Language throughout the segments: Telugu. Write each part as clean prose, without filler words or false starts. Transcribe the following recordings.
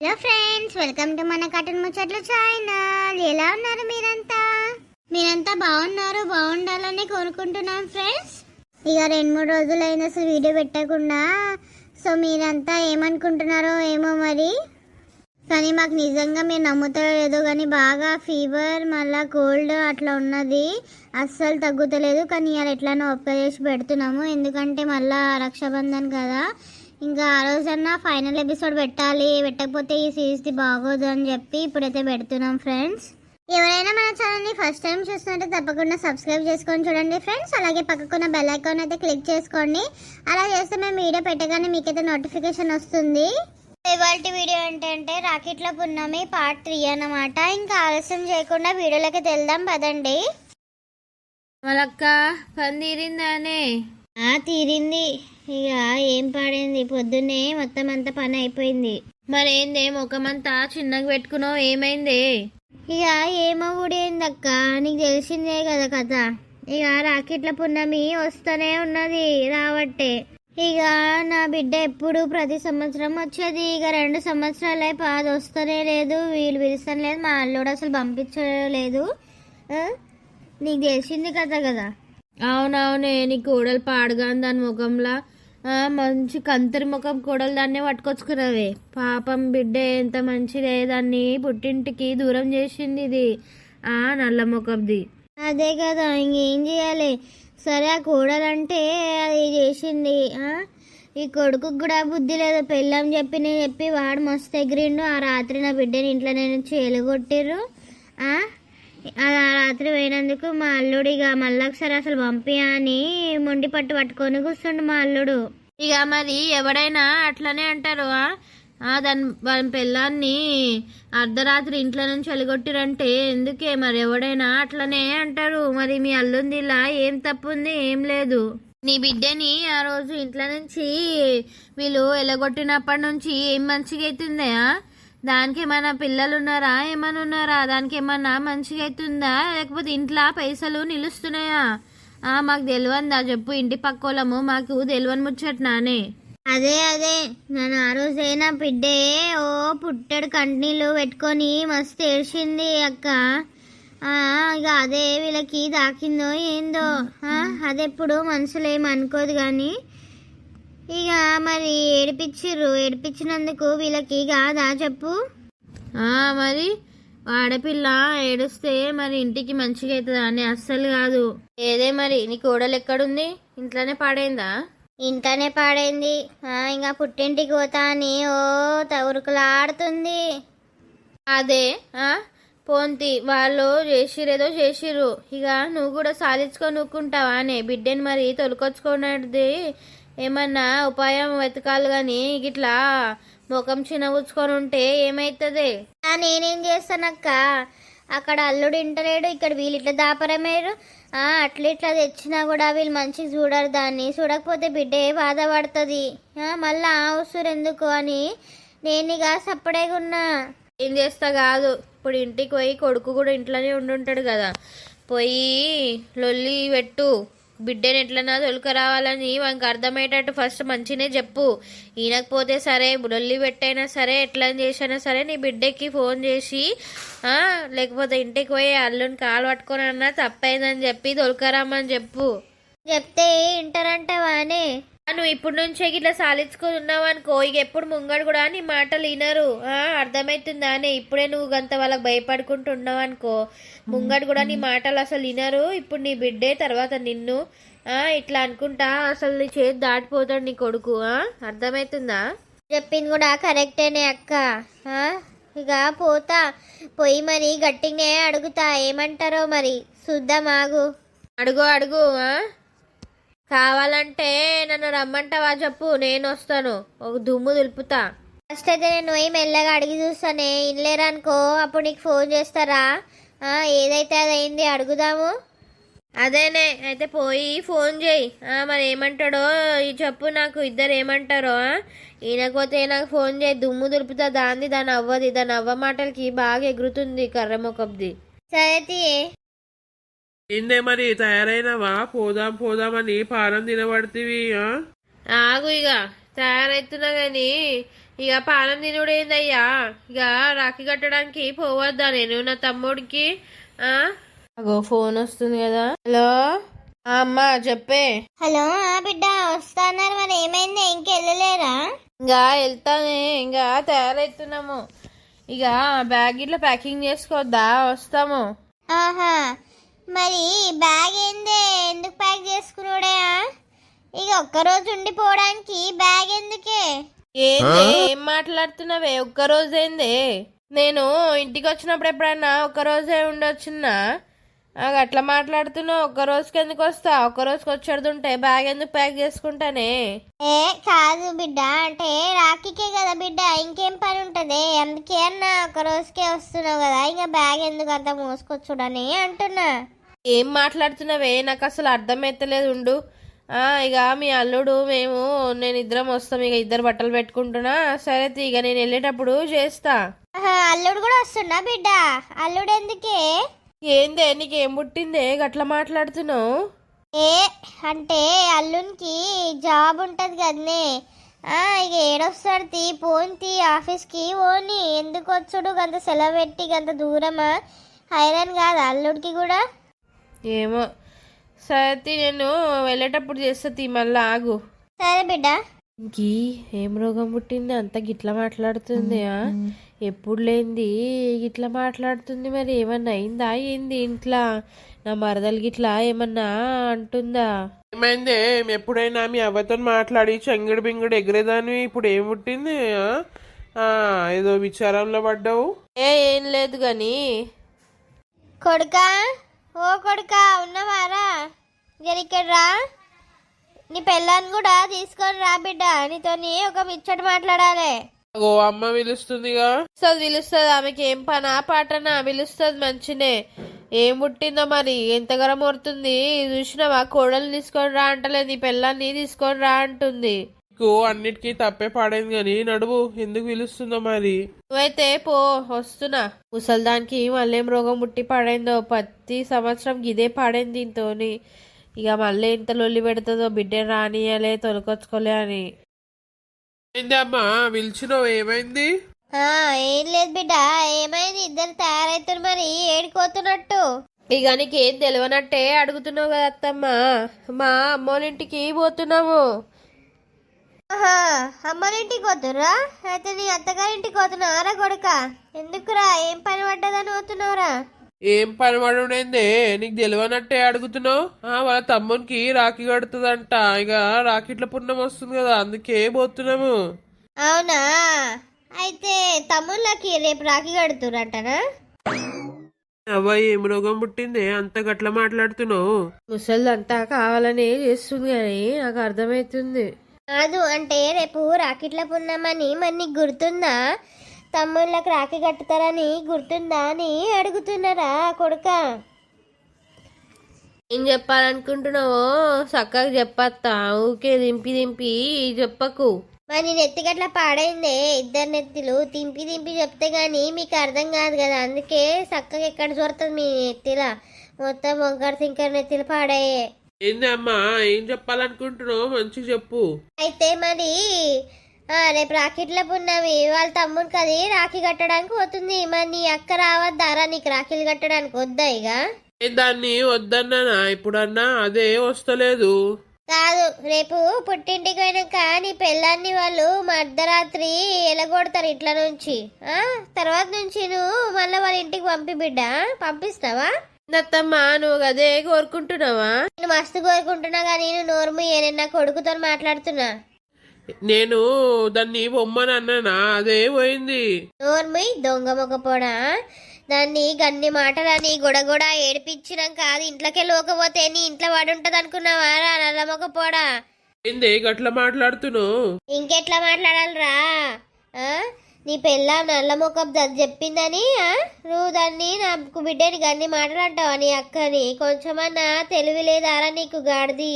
హలో ఫ్రెండ్స్, వెల్కమ్ టు మన కార్టూన్ ముచ్చట్లు ఛానల్. ఎలా ఉన్నారు మీరంతా బాగుండాలని కోరుకుంటున్నాం ఫ్రెండ్స్. ఇక 2-3 రోజులైన అసలు వీడియో పెట్టకుండా, సో మీరంతా ఏమనుకుంటున్నారో ఏమో మరి. కానీ మాకు నిజంగా మీరు నమ్ముతారో లేదో కానీ బాగా ఫీవర్ మళ్ళీ కోల్డ్ అట్లా ఉన్నది, అస్సలు తగ్గుతలేదు. కానీ ఇవాళ ఎట్లానో ఒక్క చేసి పెడుతున్నాము, ఎందుకంటే మళ్ళీ రక్షాబంధన్ కదా. ఇంకా ఆ రోజన్నా ఫైనల్ ఎపిసోడ్ పెట్టాలి, పెట్టకపోతే ఈ సిరీస్ది బాగోదు అని చెప్పి ఇప్పుడైతే పెడుతున్నాం ఫ్రెండ్స్. ఎవరైనా మన ఛానల్ని ఫస్ట్ టైం చూస్తుంటే తప్పకుండా సబ్స్క్రైబ్ చేసుకొని చూడండి ఫ్రెండ్స్. అలాగే పక్కకున్న బెల్ ఐకాన్ అయితే క్లిక్ చేసుకోండి. అలా చేస్తే మేము వీడియో పెట్టగానే మీకైతే నోటిఫికేషన్ వస్తుంది. ఇవాల్టి వీడియో ఏంటంటే రాకెట్ల పున్నమి పార్ట్ 3 అన్నమాట. ఇంకా ఆలస్యం చేయకుండా వీడియోలోకి వెళ్దాం పదండి. మలక్క పని తీరిందానే? తీరింది. ఇక ఏం పాడింది, పొద్దున్నే మొత్తం అంతా పని అయిపోయింది. మరేందే ముఖమంతా చిన్నగా పెట్టుకున్నావు, ఏమైంది? ఇక ఏమో ఊడేంది అక్క, నీకు తెలిసిందే కదా కథ. ఇక రాకెట్ల పున్నమి వస్తూనే ఉన్నది రావట్టే. ఇక నా బిడ్డ ఎప్పుడు ప్రతి సంవత్సరం వచ్చేది, ఇక 2 సంవత్సరాలే పాది వస్తూనే లేదు, వీళ్ళు పిలుస్తాను లేదు, మా అల్లుడు అసలు పంపించలేదు. నీకు తెలిసింది కదా. అవునవునే, నీ కోడలు పాడుగా దాని ముఖంలా మంచి కంతరి ముఖం కోడలు దాన్నే పట్టుకొచ్చుకున్నావే. పాపం బిడ్డ ఎంత మంచిదే, దాన్ని పుట్టింటికి దూరం చేసింది ఇది నల్ల ముఖంది. అదే కదా, ఇంకేం చేయాలి. సరే ఆ కోడలంటే అది చేసింది, ఈ కొడుకు కూడా బుద్ధి లేదు. పెళ్ళాం చెప్పి వాడు మస్తు ఎగిరిండు. ఆ రాత్రి నా బిడ్డని ఇంట్లో నేను ఎలుగొట్టిర్రు. ఆ రాత్రి పోయినందుకు మా అల్లుడు ఇక మళ్ళీ ఒకసారి అసలు పంపియా అని మొండి పట్టుకొని కూర్చుండు మా అల్లుడు. ఇక మరి ఎవడైనా అట్లనే అంటారు. దాని పిల్లాన్ని అర్ధరాత్రి ఇంట్లో నుంచి వెలుగొట్టిరంటే ఎందుకే మరి, ఎవడైనా అట్లనే అంటారు. మరి మీ అల్లుంది ఇలా ఏం తప్పుంది? ఏం లేదు. నీ బిడ్డని ఆ రోజు ఇంట్లో నుంచి వీళ్ళు ఎలగొట్టినప్పటి నుంచి ఏం మంచిగా అవుతుందా? దానికి ఏమైనా పిల్లలు ఉన్నారా, ఏమైనా ఉన్నారా? దానికి ఏమన్నా మంచిగా అవుతుందా, లేకపోతే ఇంట్లో పైసలు నిలుస్తున్నాయా? మాకు తెలియదా చెప్పు, ఇంటి పక్కోళ్ళము, మాకు తెలియని ముచ్చట్నానే. అదే నేను ఆ రోజే నా బిడ్డే పుట్టడు కంటినీళ్ళు పెట్టుకొని మస్తు ఏడ్చింది అక్క. ఇక అదే వీళ్ళకి దాకిందో ఏందో, అదెప్పుడు మనసులో ఏమనుకోదు కానీ ఇక మరి ఏడిపించినందుకు వీళ్ళకి కాదా చెప్పు. మరి ఆడపిల్ల ఏడుస్తే మరి ఇంటికి మంచిగా అవుతుందా అని? అస్సలు కాదు. ఏదే మరి నీ కోడలు ఎక్కడుంది? ఇంట్లోనే పాడైందా? ఇంట్లోనే పాడైంది. ఇంకా పుట్టింటికి పోతా అని ఉరుకులాడుతుంది. అదే పోంతి వాళ్ళు చేసిరేదో చేసిర్రు, ఇక నువ్వు కూడా సాలించుకొని నూక్కుంటావా అనే బిడ్డని మరి తొలుకొచ్చుకున్నది. ఏమన్నా ఉపాయం వెతకాలి కానీ ఇట్లా ముఖం చిన్నవుచ్చుకొని ఉంటే ఏమైతుంది? నేనేం చేస్తానక్క, అక్కడ అల్లుడు ఇంటలేడు, ఇక్కడ వీళ్ళు ఇట్లా దాపరమేరు. అట్లా తెచ్చినా కూడా వీళ్ళు మంచిగా చూడరు, దాన్ని చూడకపోతే బిడ్డే బాధపడుతుంది. మళ్ళీ అవసరం ఎందుకు అని నేను ఇక సప్పడేగా ఉన్నా. ఏం చేస్తా కాదు, ఇప్పుడు ఇంటికి పోయి కొడుకు కూడా ఇంట్లోనే ఉండుంటాడు కదా, పోయి లొల్లి పెట్టు. బిడ్డని ఎట్లన్నా తొలుకరావాలని మనకు అర్థమయ్యేటట్టు ఫస్ట్ మంచినే చెప్పు. ఈయనకపోతే సరే లొల్లి పెట్టైనా సరే ఎట్లా చేసినా సరే నీ బిడ్డకి ఫోన్ చేసి లేకపోతే ఇంటికి పోయి అల్లుని కాలు పట్టుకొని అన్నా తప్పైందని చెప్పి తొలుకరామని చెప్పు. చెప్తే వింటారంటావానే? నువ్వు ఇప్పుడు నుంచే ఇట్లా సాలించుకొని ఉన్నావు అనుకో, ఇక ఎప్పుడు ముంగడు కూడా నీ మాటలు వినరు. అర్థమవుతుందా అని? ఇప్పుడే నువ్వు గంత వాళ్ళకి భయపడుకుంటూ ఉన్నావు అనుకో, ముంగడు కూడా నీ మాటలు అసలు వినరు. ఇప్పుడు నీ బిడ్డే, తర్వాత నిన్ను ఇట్లా అనుకుంటా అసలు నీ చేతి దాటిపోతాడు నీ కొడుకు. అర్థమవుతుందా? చెప్పింది కూడా కరెక్టేనే అక్క. ఇక పోయి మరి గట్టిగానే అడుగుతా, ఏమంటారో మరి చూద్దాం. అడుగు. కావాలంటే నన్ను రమ్మంటావా చెప్పు, నేను వస్తాను, ఒక దుమ్ము దులుపుతా. ఫస్ట్ అయితే నేను మెల్లగా అడిగి చూస్తానే, ఇన్లేరనుకో అప్పుడు నీకు ఫోన్ చేస్తారా? ఏదైతే అదైంది అడుగుదాము. అదేనే అయితే పోయి ఫోన్ చేయి. మరి ఏమంటాడో చెప్పు నాకు, ఇద్దరు ఏమంటారో. ఈయనకపోతే నాకు ఫోన్ చేయి, దుమ్ము దులుపుతా. దాని అవ్వది, దాని అవ్వ మాటలకి బాగా ఎగురుతుంది కర్ర మొక్కబ్ది. సరే ఏందే మరి తయారైనవా? పోదామని పానం తినబడితివి. ఆగు, ఇక తయారైతున్నా గాని ఇక పానం తినుడు ఏందయ్యా? ఇక రాఖీ కట్టడానికి పోవద్దా నేను నా తమ్ముడికి? అగో ఫోన్ వస్తుంది కదా. హలో అమ్మా చెప్పే. హలో బిడ్డ వస్తాన్నారు, మరి ఏమైంది ఇంకెళ్ళలేరా? ఇంకా వెళ్తానే, ఇంకా తయారవుతున్నాము. ఇక బ్యాగ్ ఇట్లా ప్యాకింగ్ చేసుకోవద్దా? వస్తాము. ఆహా, మరి బ్యాగ్ ఏందే, ఎందుకు ప్యాక్ చేసుకున్నాడే? ఇక ఒక్కరోజు ఉండిపోవడానికి బ్యాగ్ ఎందుకే? ఏంది ఏం మాట్లాడుతున్నావే? ఒక్కరోజేందే? నేను ఇంటికి వచ్చినప్పుడు ఎప్పుడన్నా ఒక్కరోజే ఉండొచ్చున్నా? అట్లా మాట్లాడుతున్నావు. ఒక్క రోజుకి ఎందుకు వస్తా? ఒక్క రోజుకి వచ్చేడుతుంటే బ్యాగ్ ఎందుకు ప్యాక్ చేసుకుంటానే? ఏ కాదు బిడ్డ, అంటే రాఖీకే కదా బిడ్డ, ఇంకేం పని ఉంటది? అందుకే అన్న ఒక రోజుకే వస్తున్నావు కదా, ఇంకా బ్యాగ్ ఎందుకు అంత మోసుకొచ్చుడని అంటున్నా. ఏం మాట్లాడుతున్నావే? నాకు అసలు అర్థమైతలేదు. ఉండు. ఇక మీ అల్లుడు నేను ఇద్దరం వస్తాం. ఇక ఇద్దరు బట్టలు పెట్టుకుంటున్నా. సరే ఇక నేను వెళ్ళేటప్పుడు చేస్తా. అల్లుడు కూడా వస్తున్నా బిడ్డ? అల్లుడు ఎందుకే? ఏందే నీకేం పుట్టిందే గట్లా మాట్లాడుతున్నావు? ఏ అంటే అల్లునికి జాబ్ ఉంటది కదనే. ఇక ఏడొస్తాడు తీ, పోని తీ, ఆఫీస్కి పోని. ఎందుకు వచ్చుడు గంత సెలవు పెట్టి గంత దూరమా? హైరాన్ కాదు అల్లుడికి కూడా. ఏమో సరే నేను వెళ్ళేటప్పుడు చేస్తా తీ, మళ్ళీ ఆగు. సరే బిడ్డ. ఇంకీ ఏం రోగం పుట్టింది అంత గిట్లా మాట్లాడుతుంది? ఎప్పుడు లేంది గిట్లా మాట్లాడుతుంది. మరి ఏమన్నా అయిందా ఏంది ఇంట్లో? నా మరదలు గిట్లా ఏమన్నా అంటుందా? ఏమైందే? ఎప్పుడైనా మీ అవ్వతో మాట్లాడి చెంగుడు బింగుడు ఎగిరేదాన్ని, ఇప్పుడు ఏం పుట్టింది? ఏదో విచారంలో పడ్డావు. ఏం లేదు గాని. కొడుకా, ఓ కొడుకా, ఉన్నవారా? ఇక్కడ రా. నీ పెళ్ళాన్ని కూడా తీసుకొని రా బిడ్డ, నీతోని ఒక ముచ్చట మాట్లాడాలి. ఓ అమ్మ పిలుస్తుందిగా. పిలుస్తుంది. ఆమెకి ఏం పనా పాటనా? పిలుస్తుంది మంచినే. ఏం పుట్టిందో మరి? ఎంత గరం కొడుతుంది చూసినావా? కోడలు తీసుకొని రా అంటలేదు, నీ పెళ్ళాన్ని తీసుకొని రా అంటుంది. అన్నిటికీ తప్పే పాడైంది గాని నడువు, ఎందుకు పిలుస్తుందో మరి? నువ్వైతే పో, వస్తున్నా. ముసల్దానికి మళ్ళేం రోగం పుట్టి పాడైందో? ప్రతి సంవత్సరం ఇదే పాడైంది దీంతోని. ఇక మళ్ళీ ఇంత లొల్లి పెడుతుందో, బిడ్డని రానియలే, తొలకొచ్చుకోలే అని. ఏంది అమ్మా పిలిచినావు? ఏమైంది? ఏం లేదు బిడ్డ, ఏమైంది? ఇద్దరు తయారైతారు, మరి ఏడిపోతున్నట్టు. ఇక నీకేం తెలియనట్టే అడుగుతున్నావు కదా అత్తమ్మ. మా అమ్మోళ్ళింటికి పోతున్నాము. అమ్మలింటికి పోతుర్రా? అయితే నీ అత్తగారింటికి పోతున్నారా కొడుక? ఎందుకురా, ఏం పని పడ్డదని పోతున్నావురా? ఏం పని పడుండే? నీకు తెలియనట్టే అడుగుతున్నావు. వాళ్ళ తమ్మునికి రాఖీ కడుతుందంట. ఇక రాఖీట్ల పుణ్యం వస్తుంది కదా, అందుకే పోతున్నాము. అవునా? అయితే తమ్ముళ్ళకి రేపు రాఖీ కడుతురంటనా? అవ్వా ఏం రోగం పుట్టిందే అంత గట్ల మాట్లాడుతున్నావు? ముసలిదంతా కావాలని చేస్తుంది కానీ నాకు అర్థమవుతుంది. కాదు, అంటే రేపు రాఖీట్ల పుణ్యమని మరి నీకు గుర్తుందా? తమ్ముళ్ళకి రాఖీ కట్టుతారని గుర్తుందా అని అడుగుతున్నారా కొడుక? ఏం చెప్పాలనుకుంటున్నావో చక్కగా చెప్పత్తా. ఊకే దింపి దింపి చెప్పకు. మరి నెత్తిగట్లా పాడైందే, ఇద్దరు నెత్తిలు దింపి దింపి చెప్తే గానీ మీకు అర్థం కాదు కదా, అందుకే చక్కగా ఎక్కడ చూరుతుంది మీ నెత్తిలా. మొత్తం వంకర తింకర నెత్తిలు పాడాయే. ఏంది అమ్మా, ఏం చెప్పాలనుకుంటున్నావు? మంచిగా చెప్పు. అయితే మరి రేపు రాఖీట్ల పున్నమి, వాళ్ళ తమ్ముడికి అది రాఖీ కట్టడానికి పోతుంది. మరి నీ అక్క రావద్దారా నీకు రాఖీలు కట్టడానికి? వద్దా ఇక? దాన్ని వద్దన్నానా ఇప్పుడన్నా? అదే వస్తలేదు. కాదు, రేపు పుట్టింటికి పోయినాక నీ పెళ్ళాన్ని వాళ్ళు అర్ధరాత్రి ఎలగొడతారు ఇంట్లో నుంచి. తర్వాత నుంచి నువ్వు మళ్ళీ వాళ్ళ ఇంటికి పంపి బిడ్డ. పంపిస్తావా? దత్తమ్మ నువ్వు అదే కోరుకుంటున్నావా? నేను మస్తు కోరుకుంటున్నా కానీ నేను నోరుము నా కొడుకుతో మాట్లాడుతున్నా. నేను దాన్ని బొమ్మని అన్నానా? అదే పోయింది. నోర్మి దొంగ మొక్కపోడా, దాన్ని గన్ని మాటలని గొడగొడ ఏడిపించినాం కాదు ఇంట్లోకే లోకపోతే నీ ఇంట్లో వాడుంటది అనుకున్నావా రా నల్ల మొక్కపోడా? ఏంది గట్ల మాట్లాడుతున్నావు? ఇంకెట్లా మాట్లాడాలరా? నీ పెళ్ళ నల్ల మొక్కపు చెప్పిందని నువ్వు దాన్ని నాకు బిడ్డని గన్ని మాటలంటావా? నీ అక్కని కొంచెమన్నా తెలివి లేదారా నీకు గాడిది?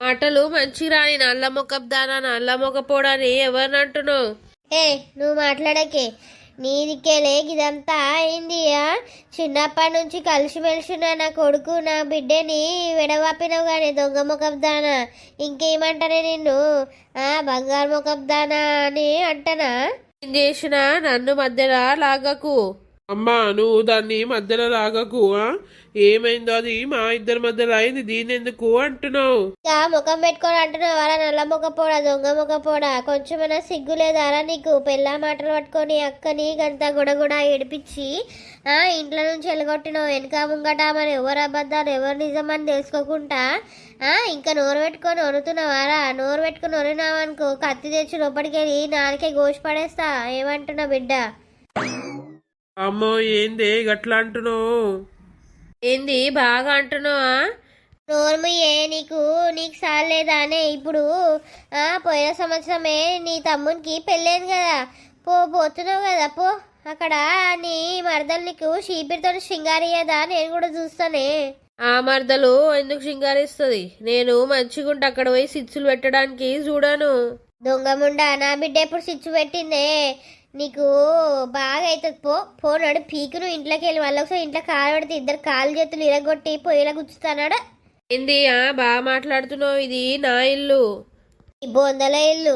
మాటలు మంచి రాని నల్ల మొక్కపు దానా నల్ల మొక్కపోడని ఎవరిని అంటున్నావు? నువ్వు మాట్లాడకే. నీదికేలే ఇదంతా అయింది చిన్నప్పటి నుంచి కలిసిమెలిసిన నా కొడుకు నా బిడ్డని విడవాపినవు కానీ దొంగ ముఖం దానా ఇంకేమంటానే నిన్ను బంగారు ముఖం దానా అని అంటనా ఏం చేసినా నన్ను మధ్యలో లాగకు. అమ్మా నువ్వు దాన్ని మధ్యలో లాగకు ఏమైందో అది మా ఇద్దరి మధ్యలో అయింది, దీన్ని ఎందుకు అంటున్నావు? ఇంకా ముఖం పెట్టుకొని అంటున్నావు అలా నల్ల ముఖపోడా దొంగ ముఖపోడా కొంచెమైనా సిగ్గు లేదారా నీకు? పెళ్ళా మాటలు పట్టుకొని అక్కని గంత గుడగుడ ఏడిపించి ఇంట్లో నుంచి వెళ్ళగొట్టినావు వెనక ముంగట మరి ఎవరు అబద్ధాలు ఎవరు నిజమని తెలుసుకోకుండా ఇంకా నోరు పెట్టుకొని వరుతున్నావారా? నోరు పెట్టుకొని వరినావు అనుకో కత్తి తెచ్చి లోపలికి వెళ్ళి నాలుకే గోసి పడేస్తా. ఏమంటున్నావు బిడ్డ? అమ్మో ఏందే గట్లా అంటున్నావు? ఏంది బాగా అంటున్నావా? నోర్ము నీకు సాలేదానే ఇప్పుడు పోయిన సంవత్సరమే నీ తమ్మునికి పెళ్ళేది కదా పోతున్నావు కదా పో అక్కడ నీ మరదలు నీకు షీపిరితో శృంగారియదా నేను కూడా చూస్తానే. ఆ మరదలు ఎందుకు శృంగారిస్తుంది? నేను మంచిగుంటే అక్కడ పోయి సిచ్చులు పెట్టడానికి చూడాను. దొంగముండా నా బిడ్డ ఎప్పుడు సిచ్చు పెట్టిందే నీకు బాగా అవుతుంది పోనాడు పీకును ఇంట్లోకి వెళ్ళి మళ్ళీ ఒకసారి ఇంట్లో కాలు పెడితే ఇద్దరు కాలు చేతులు ఇరగొట్టి పొయ్యిలా గుచ్చుతానాడు. ఏంది బాగా మాట్లాడుతున్నావు? ఇది నా ఇల్లు. ఈ బొందల ఇల్లు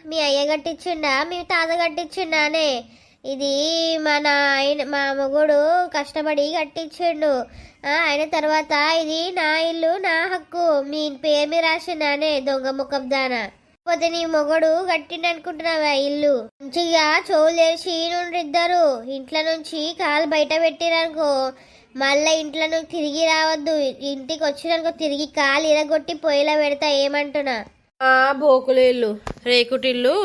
మీ అయ్య కట్టించిండా మీ తాత కట్టించిండానే? ఇది మా మొగుడు కష్టపడి కట్టించిండు. అయిన తర్వాత ఇది నా ఇల్లు నా హక్కు మీ పేరు మీద రాసిండానే దొంగ ముఖం దానా? పోతే నీ మొగడు కట్టిండు అనుకుంటున్నావా ఇల్లు? మంచిగా చెవులు తెరిచి నుండిద్దరు ఇంట్లో నుంచి కాలు బయట పెట్టిరనుకో మళ్ళా ఇంట్లో నుంచి తిరిగి రావద్దు. ఇంటికి వచ్చిననుకో తిరిగి కాలు ఇరగొట్టి పొయ్యిలా పెడతా. ఏమంటున్నా? బోకుల ఇల్లు రేకుటిల్లు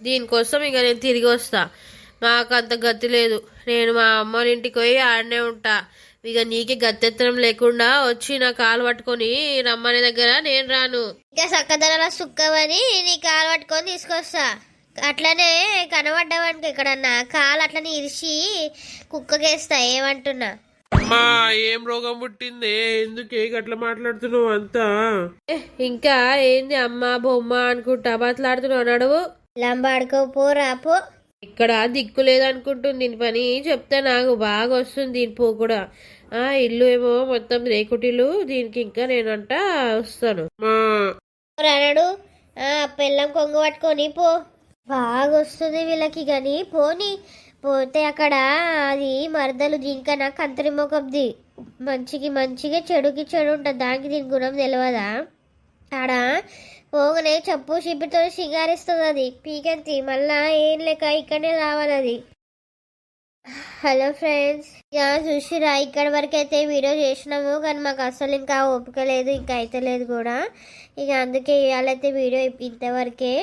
దీనికోసం ఇక నేను తిరిగి వస్తా. మాకు అంత గతి లేదు. నేను మా అమ్మ ఇంటికి పోయి ఆడనే ఉంటా. ఇక నీకే గత్తెత్తనం లేకుండా వచ్చి నా కాలు పట్టుకొని రమ్మనే దగ్గర నేను రాను. ఇంకా చక్కదనలా సుక్కవని నీ కాలు పట్టుకొని తీసుకొస్తా. అట్లనే కనబడ్డావనుకో ఎక్కడన్నా కాలు అట్లనే ఇరిచి కుక్కకేస్తా. ఏమంటున్నా? అమ్మా ఏం రోగం పుట్టిందే ఎందుకే గట్లా మాట్లాడుతున్నావు అంతా? ఇంకా ఏంది అమ్మ బొమ్మ అనుకుంటా మాట్లాడుతున్నావు? నడువు లంబాడుకో పోరా పో. ఇక్కడ దిక్కు లేదనుకుంటుంది దీని పని చెప్తే నాకు బాగా వస్తుంది దీని పో కూడా. ఇల్లు ఏమో మొత్తం రేకుటిల్లు దీనికి ఇంకా నేనంట వస్తాను. అన్నాడు పెళ్ళం కొంగు పట్టుకొని పో బాగా వస్తుంది వీళ్ళకి గాని పోని పోతే అక్కడ అది మరదలు జింక నాకు కంతరి మొకంది మంచిగా చెడుకి చెడు ఉంటుంది. దానికి దీని గుణం తెలియదా? ఆడ పోగానే చెప్పు షిప్పితో సింగారిస్తుంది అది పీకెంతి మళ్ళా ఏం లేక ఇక్కడనే రావాలి అది. హలో ఫ్రెండ్స్ చూసిరా ఇక్కడ వరకు అయితే వీడియో చేసినాము కానీ మాకు అసలు ఇంకా ఓపిక లేదు ఇంకా అయితే లేదు కూడా. ఇక అందుకే ఇవాళైతే వీడియో ఇంతవరకే.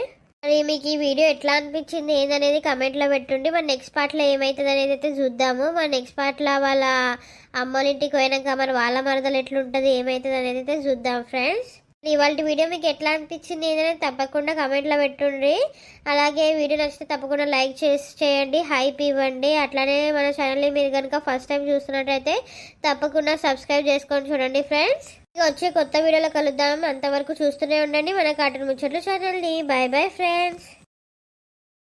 మరి మీకు ఈ వీడియో ఎట్లా అనిపించింది ఏందనేది కమెంట్లో పెట్టుండి మన నెక్స్ట్ పార్ట్లో ఏమవుతుంది అనేది అయితే చూద్దాము. మన నెక్స్ట్ పార్ట్లో వాళ్ళ అమ్మోళ్ళ ఇంటికి పోయినాక మరి వాళ్ళ మరదలు ఎట్లుంటుంది ఏమవుతుంది అనేది అయితే చూద్దాం ఫ్రెండ్స్. ఇవాళ వీడియో మీకు ఎట్లా అనిపించింది ఏదైనా తప్పకుండా కమెంట్లో పెట్టుండ్రి. అలాగే వీడియో నచ్చితే తప్పకుండా లైక్ చేయండి, హైప్ ఇవ్వండి. అట్లానే మన ఛానల్ని మీరు కనుక ఫస్ట్ టైం చూస్తున్నట్టయితే తప్పకుండా సబ్స్క్రైబ్ చేసుకొని చూడండి ఫ్రెండ్స్. వచ్చే కొత్త వీడియోలో కలుద్దాం. అంతవరకు చూస్తూనే ఉండండి మన కార్టూన్ ముచ్చట్లు ఛానల్ని. Bye bye friends.